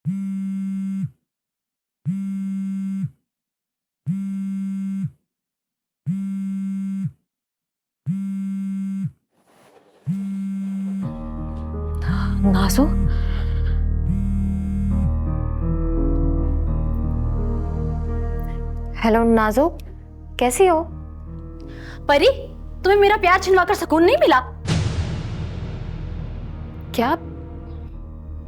नाज़ो, hello नाज़ो, कैसी हो? परी, तुम्हें मेरा प्यार छिनवाकर सुकून नहीं मिला? क्या?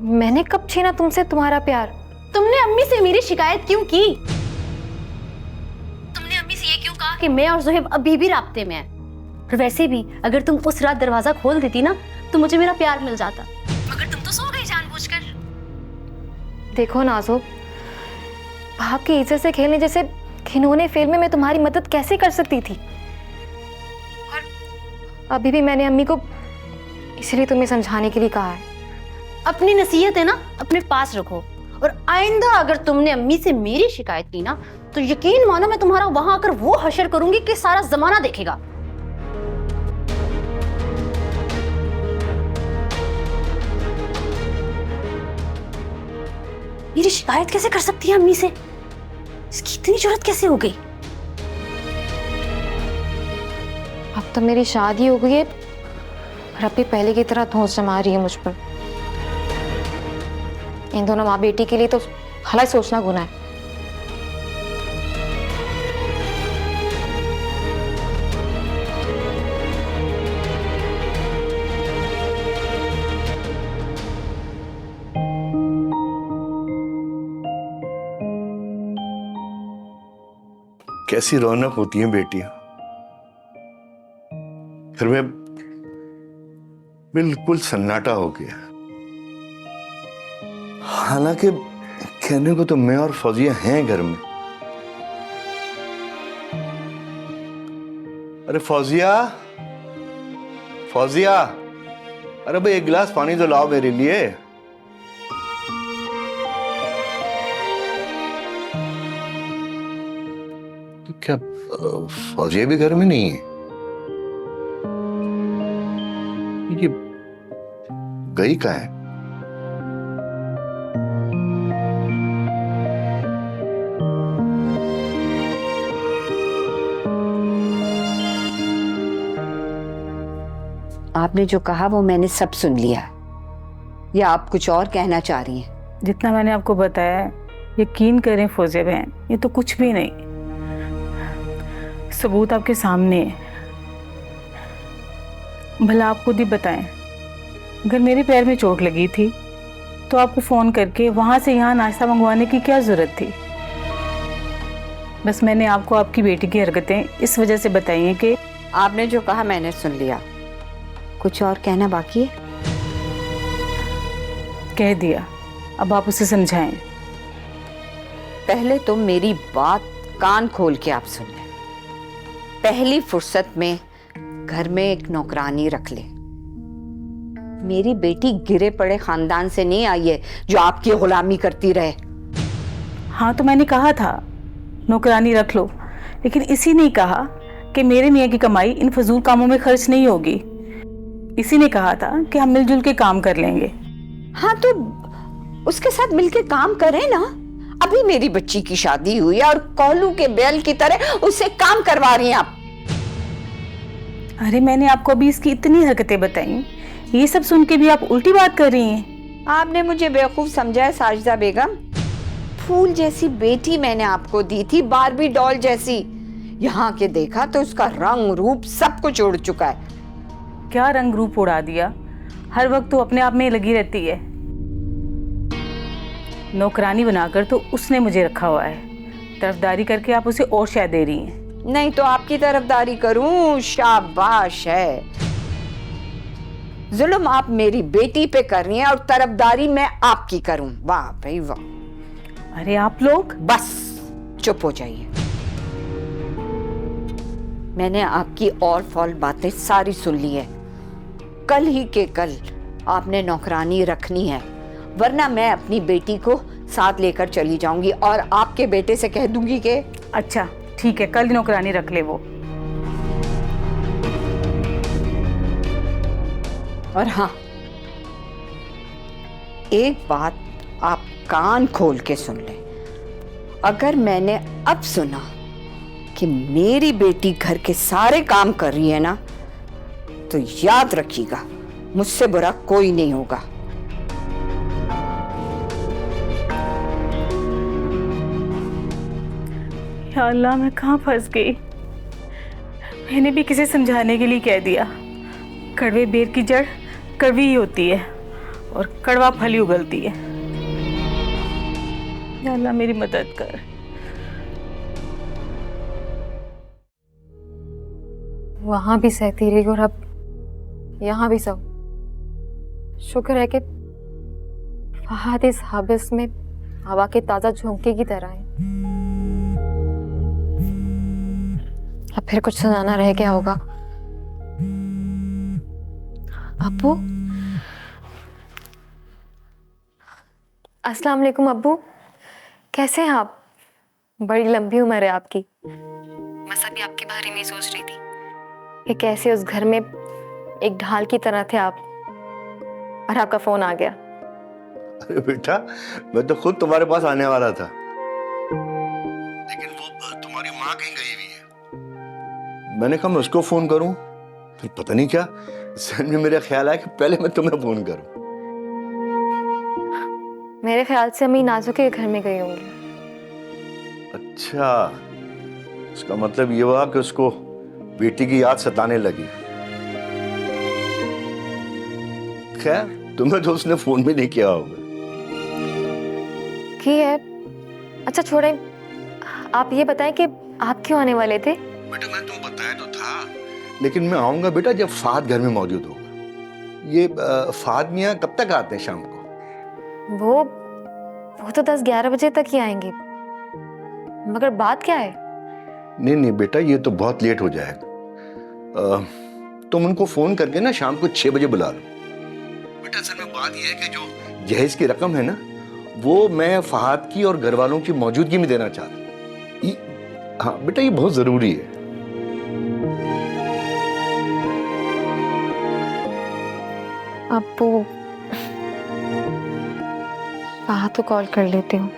मैंने कब छीना तुमसे तुम्हारा प्यार? तुमने अम्मी से मेरी शिकायत क्यों की? तुमने अम्मी से ये क्यों कहा कि मैं और ज़ोहेब अभी भी राब्ते में हैं? और वैसे भी अगर तुम उस रात दरवाजा खोल देती ना तो मुझे मेरा प्यार मिल जाता, मगर तुम तो सो गई जानबूझकर। देखो नाज़ो, भाग की इज्जत से खेलने जैसे खिलौने खेल में मैं तुम्हारी मदद कैसे कर सकती थी? और अभी भी मैंने अम्मी को इसलिए तुम्हें समझाने के लिए कहा है। अपनी नसीहत है ना अपने पास रखो, और आइंदा अगर तुमने अम्मी से मेरी शिकायत की ना तो यकीन मानो मैं तुम्हारा वहां आकर वो हशर करूंगी कि सारा जमाना देखेगा। मेरी शिकायत कैसे कर सकती है अम्मी से? इसकी इतनी जरूरत कैसे हो गई? अब तो मेरी शादी हो गई है और अब भी पहले की तरह धौंस जमा रही है मुझ पर। इन दोनों माँ बेटी के लिए तो भला सोचना गुनाह है। कैसी रौनक होती है बेटियां, घर में बिल्कुल सन्नाटा हो गया। हालांकि कहने को तो मैं और फौजिया हैं घर में। अरे फौजिया, फौजिया, अरे भाई एक गिलास पानी तो लाओ मेरे लिए। तो क्या फौजिया भी घर में नहीं है? ये गई कहाँ है? आपने जो कहा वो मैंने सब सुन लिया। या आप कुछ और कहना चाह रही हैं? जितना मैंने आपको बताया, यकीन करें फौजिया बहन, ये तो कुछ भी नहीं। सबूत आपके सामने है। भला आप खुद ही बताएं, अगर मेरे पैर में चोट लगी थी तो आपको फोन करके वहां से यहाँ नाश्ता मंगवाने की क्या जरूरत थी? बस मैंने आपको आपकी बेटी की हरकतें इस वजह से बताई हैं कि आपने जो कहा मैंने सुन लिया। कुछ और कहना बाकी है? कह दिया, अब आप उसे समझाएं। पहले तो मेरी बात कान खोल के आप सुन लें। पहली फुर्सत में घर में एक नौकरानी रख ले। मेरी बेटी गिरे पड़े खानदान से नहीं आई है जो आपकी गुलामी करती रहे। हाँ तो मैंने कहा था नौकरानी रख लो, लेकिन इसी ने कहा कि मेरे मियाँ की कमाई इन फजूल कामों में खर्च नहीं होगी। इसी ने कहा था कि हम मिलजुल के काम कर लेंगे। हाँ तो उसके साथ मिलके काम करें ना। अभी मेरी बच्ची की शादी हुई है और कोलू के बैल की तरह उससे काम करवा रही हैं आप। अरे मैंने आपको अभी इसकी इतनी हरकतें बताई, ये सब सुन के भी आप उल्टी बात कर रही हैं। आपने मुझे बेवकूफ समझा है साजिदा बेगम। फूल जैसी बेटी मैंने आपको दी थी, बारबी डॉल जैसी। यहाँ के देखा तो उसका रंग रूप सब कुछ उड़ चुका है। क्या रंग रूप उड़ा दिया? हर वक्त तो अपने आप में लगी रहती है। नौकरानी बनाकर तो उसने मुझे रखा हुआ है, तरफदारी करके आप उसे और शायद दे रही हैं। नहीं तो आपकी तरफदारी करूं? शाबाश है। जुल्म आप मेरी बेटी पे कर रही हैं और तरफदारी मैं आपकी करूं। वाह भाई वाह। अरे आप लोग बस चुप हो जाइए। मैंने आपकी और फॉल बातें सारी सुन ली है। कल ही के कल आपने नौकरानी रखनी है, वरना मैं अपनी बेटी को साथ लेकर चली जाऊंगी और आपके बेटे से कह दूंगी कि अच्छा ठीक है, कल नौकरानी रख ले वो। और हाँ, एक बात आप कान खोल के सुन लें। अगर मैंने अब सुना कि मेरी बेटी घर के सारे काम कर रही है ना, तो याद रखिएगा मुझसे बुरा कोई नहीं होगा। या अल्लाह, मैं कहाँ फंस गई। मैंने भी किसी समझाने के लिए कह दिया, कड़वे बेर की जड़ कड़वी ही होती है और कड़वा फल ही उगलती है। या अल्लाह मेरी मदद कर। वहां भी सहती रही और अब यहाँ भी सब। शुक्र है कि फहद इस हाबिस में हवा के ताजा झोंके की तरह है। अब फिर कुछ सुनाना रह गया होगा। अब्बू, अस्सलाम वालेकुम अब्बू, कैसे हैं आप? बड़ी लंबी उम्र है आपकी। बस अभी आपके बारे में ही सोच रही थी कि कैसे उस घर में एक ढाल की तरह थे आप, और आपका फोन आ गया। अरे बेटा, मैं तो खुद तुम्हारे पास आने वाला था, लेकिन वो तुम्हारी माँ कहीं गई हुई है। मैंने कहा मैं उसको फोन करूं, फिर पता नहीं क्या जहन में मेरा ख्याल आया कि पहले मैं तुम्हें फोन करूं। मेरे ख्याल से अम्मी नाजो के घर में गई होंगी। अच्छा, इसका मतलब ये हुआ कि उसको बेटी की याद सताने लगी। खैर, तुम्हें तो उसने फोन भी नहीं किया होगा। की है। अच्छा छोड़े, आप ये बताएं कि आप क्यों आने वाले थे? बेटा मैं तुम्हें बताया तो था, लेकिन मैं आऊंगा बेटा जब फाद घर में मौजूद होगा। ये फाद मियाँ कब तक आते हैं शाम को? वो तो 10-11 बजे तक ही आएंगे। मगर बात क्या है? नहीं नहीं बेटा, ये तो बहुत लेट हो जाएगा। तुम उनको फोन करके ना शाम को 6 बजे बुला लो। बेटा असल में बात यह है कि जो जहेज की रकम है ना, वो मैं फहाद की और घर वालों की मौजूदगी में देना चाहता हूँ। हाँ बेटा, ये बहुत जरूरी है। अब्बू, फहद को कॉल कर लेती हूँ।